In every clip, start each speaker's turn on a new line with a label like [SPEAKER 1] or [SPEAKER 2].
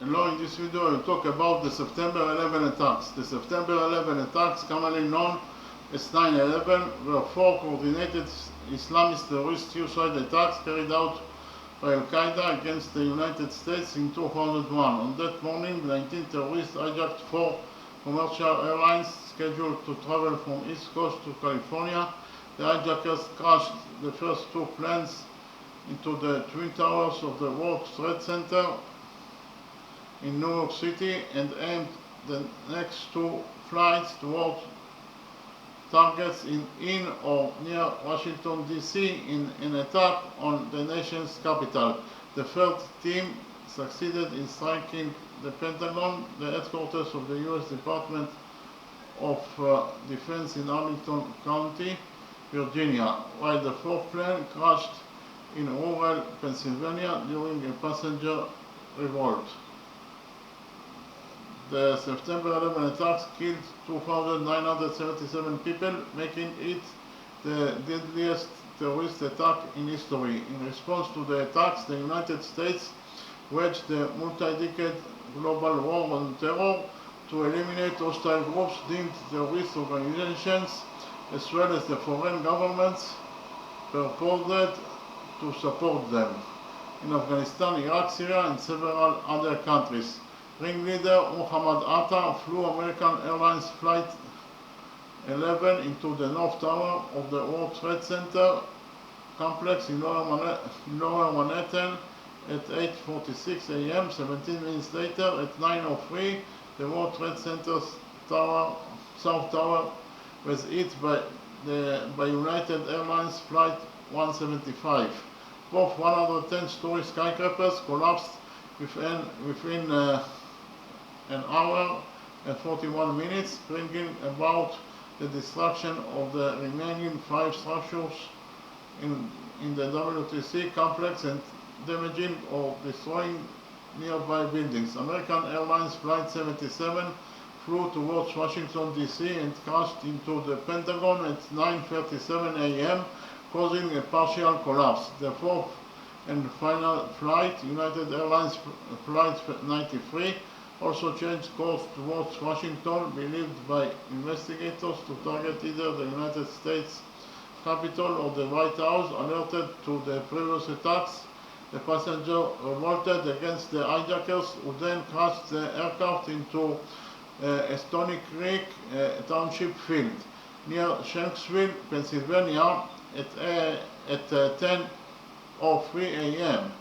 [SPEAKER 1] Hello, in this video I will talk about the September 11 attacks. The September 11 attacks, commonly known as 9/11, were four coordinated Islamist terrorist suicide attacks carried out by al-Qaeda against the United States in 2001. On that morning, 19 terrorists hijacked four commercial airlines scheduled to travel from East Coast to California. The hijackers crashed the first two planes into the Twin Towers of the World Trade Center in New York City and aimed the next two flights toward targets in or near Washington, D.C. in an attack on the nation's capital. The third team succeeded in striking the Pentagon, the headquarters of the U.S. Department of Defense in Arlington County, Virginia, while the fourth plane crashed in rural Pennsylvania during a passenger revolt. The September 11 attacks killed 2,977 people, making it the deadliest terrorist attack in history. In response to the attacks, the United States waged the multi-decade global war on terror to eliminate hostile groups deemed terrorist organizations, as well as the foreign governments purported to support them in Afghanistan, Iraq, Syria, and several other countries. Ringleader Muhammad Atta flew American Airlines Flight 11 into the North Tower of the World Trade Center complex in Lower Manhattan at 8:46 a.m. 17 minutes later, at 9:03, the World Trade Center's South Tower was hit by United Airlines Flight 175. Both 110-story skyscrapers collapsed within an hour and 41 minutes, bringing about the destruction of the remaining 5 structures in the WTC complex and damaging or destroying nearby buildings. American Airlines Flight 77 flew towards Washington, D.C. and crashed into the Pentagon at 9:37 a.m., causing a partial collapse. The fourth and final flight, United Airlines Flight 93, also changed course towards Washington, believed by investigators to target either the United States Capitol or the White House. Alerted to the previous attacks, the passenger revolted against the hijackers, who then crashed the aircraft into a Stony Creek township field near Shanksville, Pennsylvania at 10:03 a.m.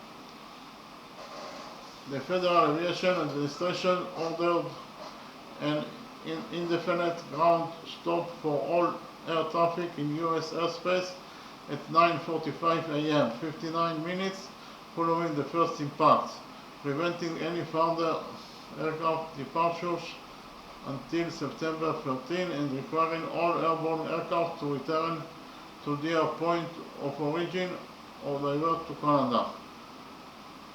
[SPEAKER 1] The Federal Aviation Administration ordered an indefinite ground stop for all air traffic in U.S. airspace at 9:45 a.m., 59 minutes following the first impact, preventing any further aircraft departures until September 13 and requiring all airborne aircraft to return to their point of origin or divert to Canada.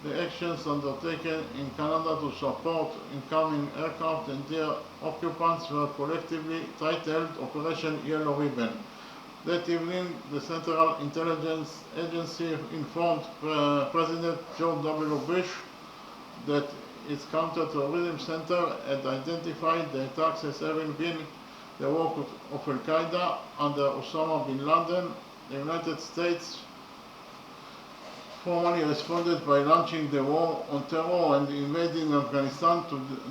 [SPEAKER 1] The actions undertaken in Canada to support incoming aircraft and their occupants were collectively titled Operation Yellow Ribbon. That evening, the Central Intelligence Agency informed President George W. Bush that its counter-terrorism center had identified the attacks as having been the work of al-Qaeda under Osama bin Laden. The United States formally responded by launching the war on terror and invading Afghanistan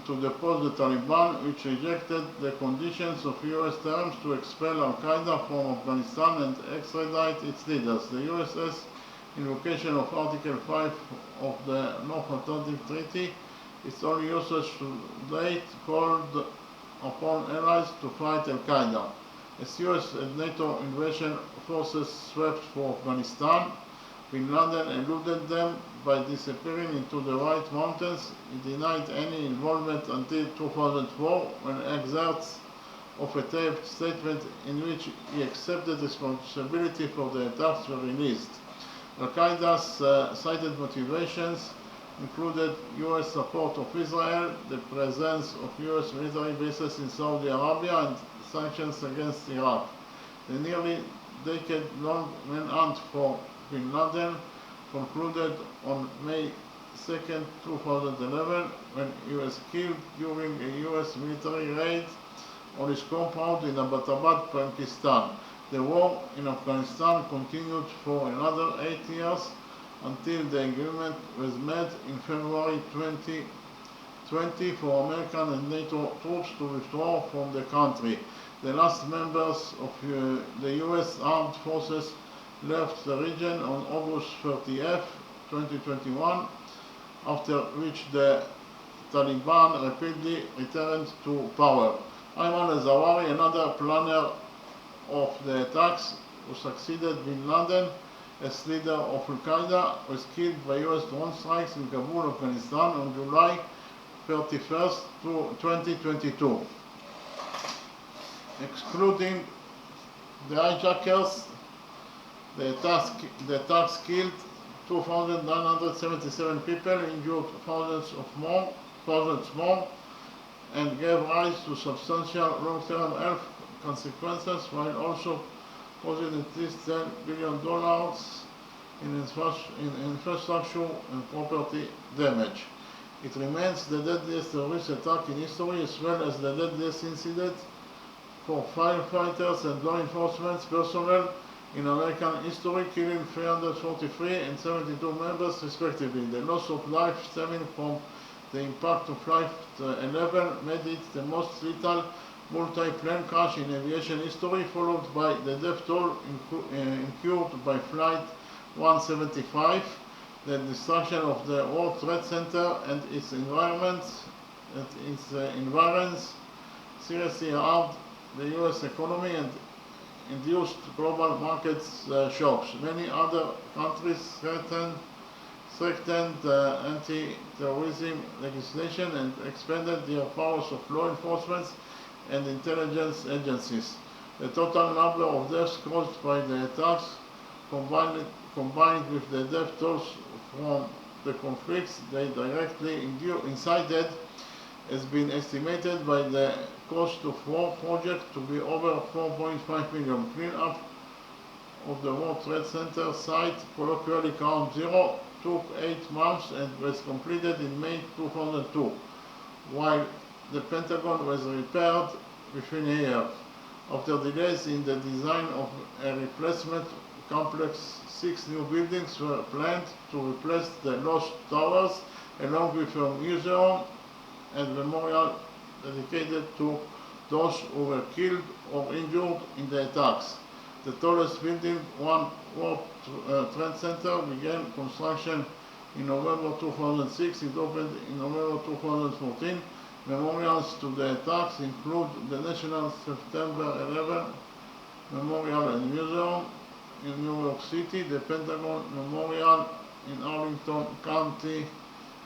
[SPEAKER 1] to depose the Taliban, which rejected the conditions of U.S. terms to expel al-Qaeda from Afghanistan and extradite its leaders. The US's invocation of Article 5 of the North Atlantic Treaty, its only usage to date, called upon allies to fight al-Qaeda. As U.S. and NATO invasion forces swept for Afghanistan, Bin Laden eluded them by disappearing into the White Mountains. He denied any involvement until 2004, when excerpts of a taped statement in which he accepted responsibility for the attacks were released. Al-Qaeda's cited motivations included U.S. support of Israel, the presence of U.S. military bases in Saudi Arabia, and sanctions against Iraq. The nearly decade-long manhunt for Bin Laden concluded on May 2nd, 2011, when he was killed during a US military raid on his compound in Abbottabad, Pakistan. The war in Afghanistan continued for another 8 years until the agreement was made in February 2020 for American and NATO troops to withdraw from the country. The last members of the US Armed Forces left the region on August 30th, 2021, after which the Taliban rapidly returned to power. Ayman al-Zawahiri, another planner of the attacks who succeeded bin Laden as leader of al-Qaeda, was killed by US drone strikes in Kabul, Afghanistan on July 31st, 2022. Excluding the hijackers, the attacks killed 2,977 people, injured thousands more, and gave rise to substantial long-term health consequences, while also causing at least $10 billion in infrastructure and property damage. It remains the deadliest terrorist attack in history, as well as the deadliest incident for firefighters and law enforcement personnel in American history, killing 343 and 72 members respectively. The loss of life stemming from the impact of Flight 11 made it the most lethal multi-plane crash in aviation history, followed by the death toll incurred by Flight 175. The destruction of the World Trade Center and its environs seriously harmed the US economy and induced global market shocks. Many other countries strengthened anti-terrorism legislation and expanded their powers of law enforcement and intelligence agencies. The total number of deaths caused by the attacks, combined with the death tolls from the conflicts they directly incited, has been estimated by the cost of war project to be over $4.5 million. Cleanup of the World Trade Center site, colloquially Count Zero, took 8 months and was completed in May 2002, while the Pentagon was repaired within a year. After delays in the design of a replacement complex, 6 new buildings were planned to replace the lost towers, along with a museum and memorial dedicated to those who were killed or injured in the attacks. The tallest building, One World Trade Center, began construction in November 2006. It opened in November 2014. Memorials to the attacks include the National September 11 Memorial and Museum in New York City, the Pentagon Memorial in Arlington County,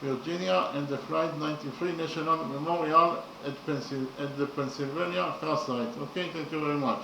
[SPEAKER 1] Virginia, and the Flight 93 National Memorial at the Pennsylvania car site. Okay, thank you very much.